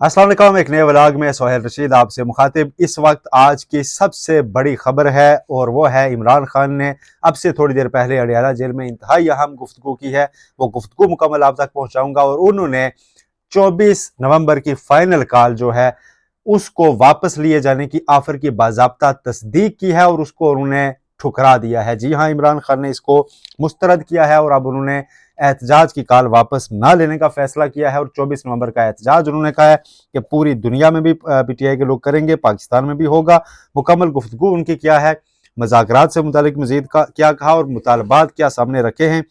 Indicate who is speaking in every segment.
Speaker 1: अस्सलाम वालेकुम। एक नए व्लॉग में सोहेल रशीद आपसे मुखातिब। इस वक्त आज की सबसे बड़ी खबर है और वो है इमरान खान ने अब से थोड़ी देर पहले अडियाला जेल में इंतहाई अहम गुफ्तगू की है। वो गुफ्तगू मुकम्मल आप तक पहुंचाऊंगा। और उन्होंने 24 नवंबर की फाइनल कॉल जो है उसको वापस लिए जाने की ऑफर की बाज़ाब्ता तस्दीक की है और उसको उन्होंने ठुकरा दिया है। जी हाँ, इमरान खान ने इसको मुस्तरद किया है और अब उन्होंने एहतजाज की कॉल वापस ना लेने का फैसला किया है। और 24 नवंबर का एहतजाज उन्होंने कहा है कि पूरी दुनिया में भी पीटीआई के लोग करेंगे, पाकिस्तान में भी होगा। मुकम्मल गुफ्तगू उनकी क्या है, मज़ाकरात से मुतालिक मजीद का क्या कहा और मुतालबात क्या सामने रखे हैं,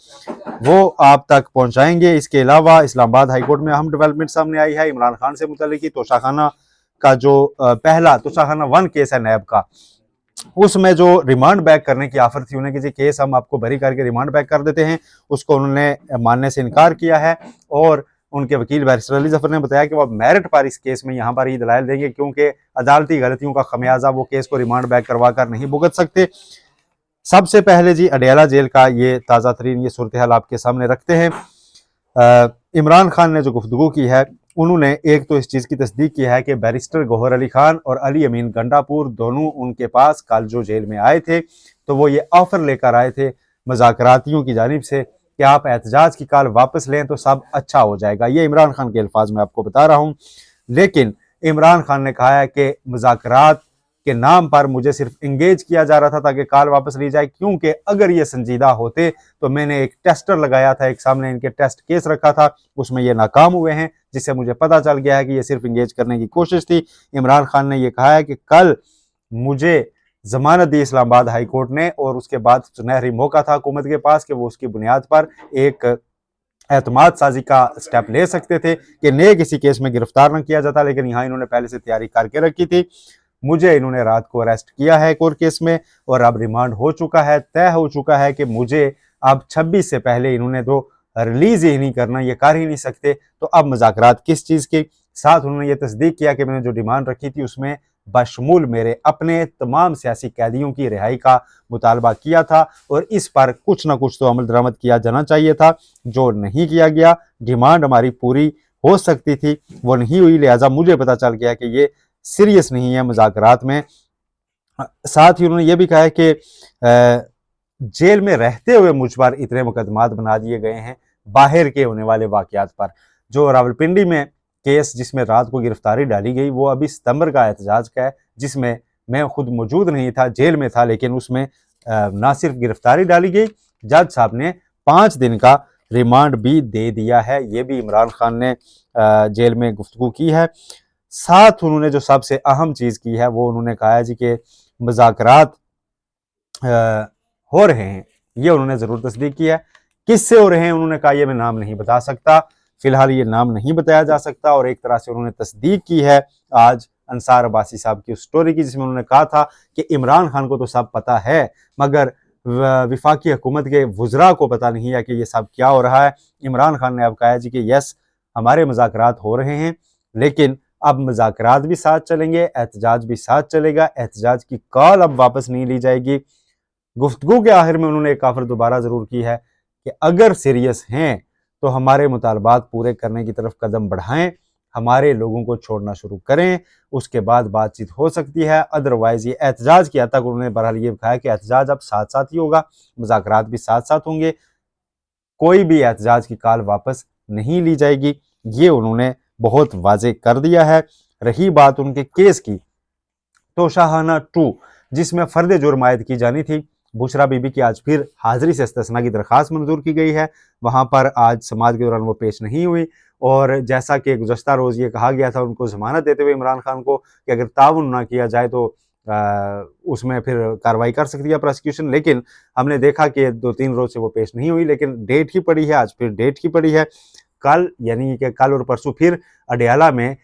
Speaker 1: वो आप तक पहुंचाएंगे। इसके अलावा इस्लामाबाद हाईकोर्ट में अहम डेवलपमेंट सामने आई है। इमरान खान से मुतालिक तोशाखाना का जो पहला तोशाखाना 1 केस है नैब का, उसमें जो रिमांड बैक करने की ऑफर थी उन्हें कि केस हम आपको बरी करके रिमांड बैक कर देते हैं, उसको उन्होंने मानने से इनकार किया है। और उनके वकील बैरिस्टर अली जफर ने बताया कि वो मेरिट पर इस केस में यहाँ पर ही दलाइल देंगे, क्योंकि अदालती गलतियों का खमियाजा वो केस को रिमांड बैक करवा कर नहीं भुगत सकते। सबसे पहले जी अडियाला जेल का ये ताज़ा तरीन ये सूरत हाल आपके सामने रखते हैं। इमरान खान ने जो गुफ्तगू की है उन्होंने एक तो इस चीज़ की तस्दीक की है कि बैरिस्टर गौहर अली खान और अली अमीन गंडापुर दोनों उनके पास कल जो जेल में आए थे तो वो ये ऑफर लेकर आए थे मज़ाकरातियों की जानिब से कि आप एहतजाज की कॉल वापस लें तो सब अच्छा हो जाएगा। ये इमरान खान के अल्फाज में आपको बता रहा हूँ। लेकिन इमरान खान ने कहा है कि मुज़ाकरात के नाम पर मुझे सिर्फ इंगेज किया जा रहा था ताकि कॉल वापस ली जाए, क्योंकि अगर ये संजीदा होते तो मैंने एक टेस्टर लगाया था, एक सामने इनके टेस्ट केस रखा था, उसमें ये नाकाम हुए हैं, जिससे मुझे पता चल गया है कि ये सिर्फ इंगेज करने की कोशिश थी। इमरान खान ने यह कहा है कि कल मुझे जमानत दी इस्लामाबाद हाई कोर्ट ने और उसके बाद सुनहरी मौका था हुकूमत के पास कि वो उसकी बुनियाद पर एक एतमाद साजी का स्टेप ले सकते थे कि नए किसी केस में गिरफ्तार न किया जाता, लेकिन यहाँ इन्होंने पहले से तैयारी करके रखी थी। मुझे इन्होंने रात को अरेस्ट किया है कोर्ट केस में और अब रिमांड हो चुका है, तय हो चुका है कि मुझे अब 26 से पहले इन्होंने तो रिलीज ही नहीं करना, ये कर ही नहीं सकते। तो अब मुज़ाकरात किस चीज़ के साथ, उन्होंने ये तस्दीक किया कि मैंने जो डिमांड रखी थी उसमें बशमूल मेरे अपने तमाम सियासी कैदियों की रिहाई का मुतालबा किया था और इस पर कुछ ना कुछ तो अमल दरामद किया जाना चाहिए था, जो नहीं किया गया। डिमांड हमारी पूरी हो सकती थी, वो नहीं हुई, लिहाजा मुझे पता चल गया कि ये सीरियस नहीं है मज़ाकरात में। साथ ही उन्होंने ये भी कहा है कि जेल में रहते हुए मुझ पर इतने मुकदमात बना दिए गए हैं बाहर के होने वाले वाकयात पर। जो रावलपिंडी में केस जिसमें रात को गिरफ्तारी डाली गई वो अभी सितंबर का एहतजाज का है, जिसमें मैं खुद मौजूद नहीं था, जेल में था, लेकिन उसमें ना सिर्फ गिरफ्तारी डाली गई, जज साहब ने 5 दिन का रिमांड भी दे दिया है। ये भी इमरान खान ने जेल में गुफ्तगू की है। साथ उन्होंने जो सबसे अहम चीज़ की है वो उन्होंने कहा है जी कि मुज़ाकरात हो रहे हैं, ये उन्होंने ज़रूर तस्दीक की है। किससे हो रहे हैं उन्होंने कहा ये मैं नाम नहीं बता सकता, फिलहाल ये नाम नहीं बताया जा सकता। और एक तरह से उन्होंने तस्दीक की है आज अंसार अब्बासी साहब की उस स्टोरी की, जिसमें उन्होंने कहा था कि इमरान खान को तो सब पता है मगर विफाकी हुकूमत के वज़रा को पता नहीं है कि ये सब क्या हो रहा है। इमरान खान ने अब कहा है जी कि यस हमारे मुज़ाकरात हो रहे हैं, लेकिन अब मुज़ाकरात भी साथ चलेंगे, एहतजाज भी साथ चलेगा, एहतजाज की कॉल अब वापस नहीं ली जाएगी। गुफ्तगू के आखिर में उन्होंने एक ऑफर दोबारा ज़रूर की है कि अगर सीरियस हैं तो हमारे मुतालबात पूरे करने की तरफ कदम बढ़ाएं, हमारे लोगों को छोड़ना शुरू करें, उसके बाद बातचीत हो सकती है। अदरवाइज़ ये एहतजाज किया तक उन्होंने बहरहाल ये कहा कि एहतजाज अब साथ साथ ही होगा, मुज़ाकरात भी साथ साथ होंगे, कोई भी एहतजाज की कॉल वापस नहीं ली जाएगी। ये उन्होंने बहुत वाजे कर दिया है। रही बात उनके केस की, तोशाखाना 2 जिसमें फर्द जुर्म आयद की जानी थी, बुशरा बीबी की आज फिर हाजिरी से इस्तिस्ना की दरख्वास्त मंजूर की गई है। वहाँ पर आज समाज के दौरान वो पेश नहीं हुई और जैसा कि गुज़श्ता रोज़ ये कहा गया था उनको ज़मानत देते हुए इमरान खान को कि अगर ताउन ना किया जाए तो उसमें फिर कार्रवाई कर सकती है प्रोसिक्यूशन, लेकिन हमने देखा कि 2-3 रोज़ से वो पेश नहीं हुई, लेकिन डेट ही पड़ी है, आज फिर डेट ही पड़ी है। कल यानी कि कल और परसों फिर अडियाला में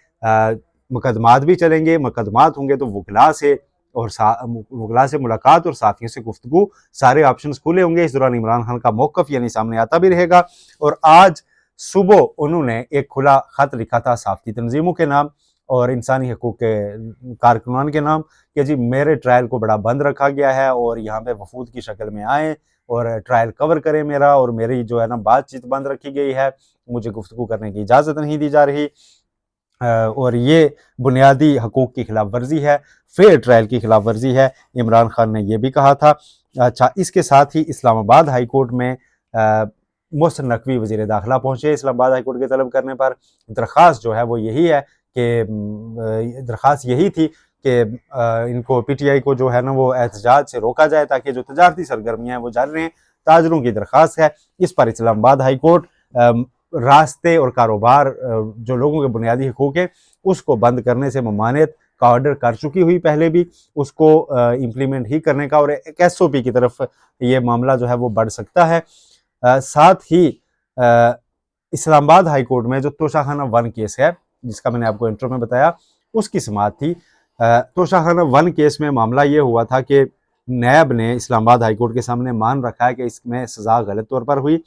Speaker 1: मुकदमात भी चलेंगे, मुकदमात होंगे तो वकला से और वकला से मुलाकात और साथियों से गुफ्तगू, सारे ऑप्शंस खुले होंगे। इस दौरान इमरान खान का मौक़िफ़ यानी सामने आता भी रहेगा। और आज सुबह उन्होंने एक खुला ख़त लिखा था साफ़ी तंजीमों के नाम और इंसानी हकूक़ के कारकुनान के नाम कि जी मेरे ट्रायल को बड़ा बंद रखा गया है और यहाँ पे वफूद की शक्ल में आएँ और ट्रायल कवर करें मेरा, और मेरी जो है ना बातचीत बंद रखी गई है, मुझे गुफ्तगू करने की इजाज़त नहीं दी जा रही। और ये बुनियादी हकूक़ की खिलाफ वर्जी है, फेयर ट्रायल की खिलाफ वर्जी है, इमरान खान ने यह भी कहा था। अच्छा, इसके साथ ही इस्लामाबाद हाई कोर्ट में मोहसिन नकवी वज़ीर दाखिला पहुँचे इस्लामाबाद हाई कोर्ट के तलब करने पर। दरख्वास्त जो है वो यही है कि दरख्वास्त यही थी कि इनको PTI को जो है ना वो एहतजाज से रोका जाए ताकि जो तजारती सरगर्मियाँ हैं वो जारी रहें। ताजरों की दरख्वास्त है। इस पर इस्लामाबाद हाई कोर्ट रास्ते और कारोबार जो लोगों के बुनियादी हकूक़ है उसको बंद करने से ममानियत का ऑर्डर कर चुकी हुई पहले भी, उसको इम्प्लीमेंट ही करने का और एक SOP की तरफ ये मामला जो है वो बढ़ सकता है। साथ ही इस्लामाबाद हाई कोर्ट में जो तोशाखाना 1 केस है जिसका मैंने आपको इंट्रो में बताया उसकी समाअत थी। तोशाखाना 1 केस में मामला ये हुआ था कि नैब ने इस्लामाबाद हाई कोर्ट के सामने मान रखा है कि इसमें सज़ा गलत तौर पर हुई,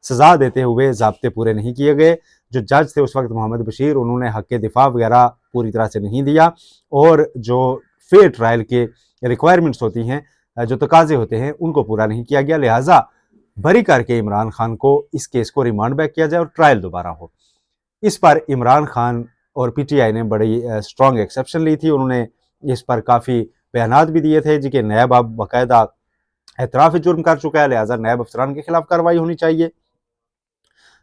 Speaker 1: सज़ा देते हुए ज़ाब्ते पूरे नहीं किए गए। जो जज थे उस वक्त मोहम्मद बशीर, उन्होंने हक़ दिफ़ा वगैरह पूरी तरह से नहीं दिया और जो फेयर ट्रायल के रिक्वायरमेंट्स होती हैं, जो तकाज़े होते हैं, उनको पूरा नहीं किया गया। लिहाजा बरी करके इमरान खान को इस केस को रिमांड बैक किया जाए और ट्रायल दोबारा हो। इस पर इमरान खान और PTI ने बड़ी स्ट्रॉन्ग एक्सेप्शन ली थी। उन्होंने इस पर काफ़ी बयानात भी दिए थे जी कि नैब अब बाकायदा एतराफ़ जुर्म कर चुका है, लिहाजा नैब अफसरान के खिलाफ कार्रवाई होनी चाहिए।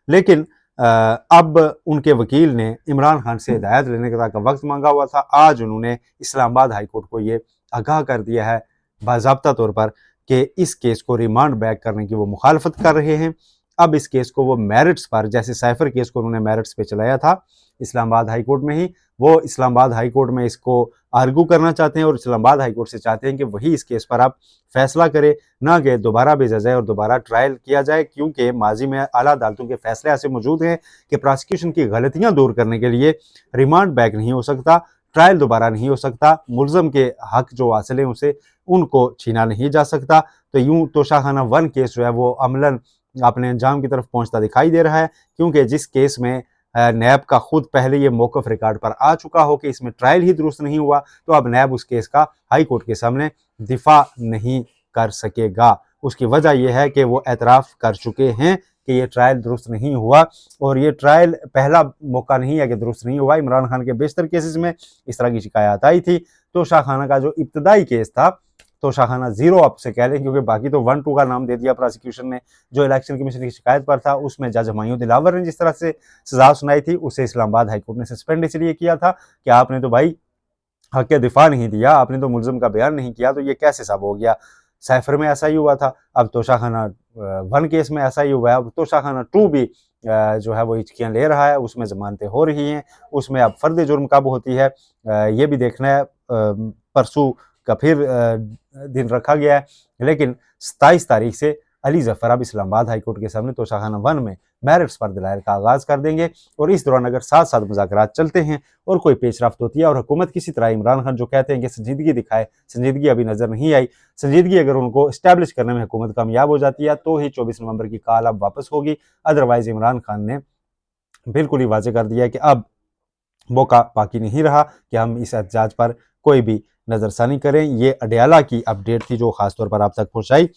Speaker 1: लेकिन अब उनके वकील ने इमरान खान से हिदायत लेने का वक्त मांगा हुआ था। आज उन्होंने इस्लामाबाद हाई कोर्ट को ये आगाह कर दिया है बाज़ाब्ता तौर पर कि इस केस को रिमांड बैक करने की वो मुखालफत कर रहे हैं। अब इस केस को वो मेरिट्स पर, जैसे साइफर केस को उन्होंने मेरिट्स पे चलाया था इस्लामाबाद हाई कोर्ट में ही, वो इस्लामाबाद हाई कोर्ट में इसको आर्गू करना चाहते हैं और इस्लामाबाद हाई कोर्ट से चाहते हैं कि वही इस केस पर आप फैसला करे, ना कि दोबारा भेजा जाए और दोबारा ट्रायल किया जाए, क्योंकि माजी में आला अदालतों के फैसले ऐसे मौजूद हैं कि प्रोसिक्यूशन की गलतियां दूर करने के लिए रिमांड बैक नहीं हो सकता, ट्रायल दोबारा नहीं हो सकता, मुलजम के हक जो हासिल हैं उसे उनको छीना नहीं जा सकता। तो यूं तोशाखाना 1 केस जो है वो अमलन अपने अंजाम की तरफ पहुंचता दिखाई दे रहा है, क्योंकि जिस केस में नैब का खुद पहले ये मौक़िफ़ रिकॉर्ड पर आ चुका हो कि इसमें ट्रायल ही दुरुस्त नहीं हुआ, तो अब नैब उस केस का हाई कोर्ट के सामने दिफा नहीं कर सकेगा। उसकी वजह यह है कि वो एतराफ़ कर चुके हैं कि ये ट्रायल दुरुस्त नहीं हुआ और ये ट्रायल पहला मौका नहीं है कि दुरुस्त नहीं हुआ। इमरान खान के बेशतर केसेस में इस तरह की शिकायत आई थी। तोशाखाना का जो इब्तदाई केस था, तोशाखाना 0 आप से कह लें, क्योंकि बाकी तो 1-2 का नाम दे दिया प्रोसिक्यूशन ने, जो इलेक्शन कमीशन की शिकायत पर था उसमें जज हुमायूं दिलावर ने जिस तरह से सजा सुनाई थी उसे इस्लामाबाद हाई कोर्ट ने सस्पेंड इसलिए किया था कि आपने तो भाई हक दिफा नहीं दिया, आपने तो मुलजम का बयान नहीं किया, तो ये कैसे सब हो गया। साइफर में ऐसा ही हुआ था, अब तोशाखाना 1 केस में ऐसा ही हुआ है। अब तोशाखाना 2 भी जो है वो हिचकियाँ ले रहा है, उसमें जमानतें हो रही हैं, उसमें अब फर्द जुर्म कब होती है ये भी देखना है। परसों का फिर दिन रखा गया है, लेकिन 27 तारीख से अली जफ़र अब इस्लामाबाद हाई कोर्ट के सामने तोशाखाना 1 में मेरिट्स पर दलाइल का आगाज़ कर देंगे और इस दौरान अगर साथ साथ मुज़ाकरात चलते हैं और कोई पेशरफ्त होती है और हुकूमत किसी तरह इमरान खान जो कहते हैं कि संजीदगी दिखाए, संजीदगी अभी नज़र नहीं आई, संजीदगी अगर उनको इस्टेब्लिश करने में हुकूमत कामयाब हो जाती है तो ही 24 नवंबर की कॉल अब वापस होगी। अदरवाइज़ इमरान खान ने बिल्कुल ही वाज़ेह कर दिया है कि अब मौका बाकी नहीं रहा कि हम इस एहतजाज पर कोई भी नज़रसानी करें। ये अडयाला की अपडेट थी जो ख़ास तौर पर आप तक पहुँचाई।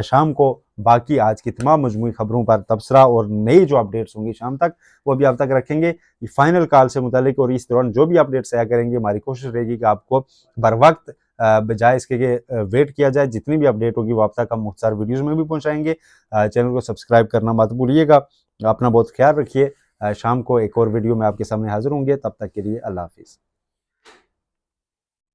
Speaker 1: शाम को बाकी आज की तमाम मजमूई खबरों पर तबसरा और नई जो अपडेट्स होंगी शाम तक वो भी आप तक रखेंगे। ये फाइनल कॉल से मुतालिक और इस दौरान जो भी अपडेट्स आया करेंगे, हमारी कोशिश रहेगी कि आपको बर वक्त बजाय इसके कि वेट किया जाए, जितनी भी अपडेट होगी वो आप तक हम मुख्तसर वीडियोज़ में भी पहुँचाएँगे। चैनल को सब्सक्राइब करना मत भूलिएगा। अपना बहुत ख्याल रखिए। शाम को एक और वीडियो में आपके सामने हाज़िर होंगे, तब तक के लिए अल्लाह हाफ़िज़।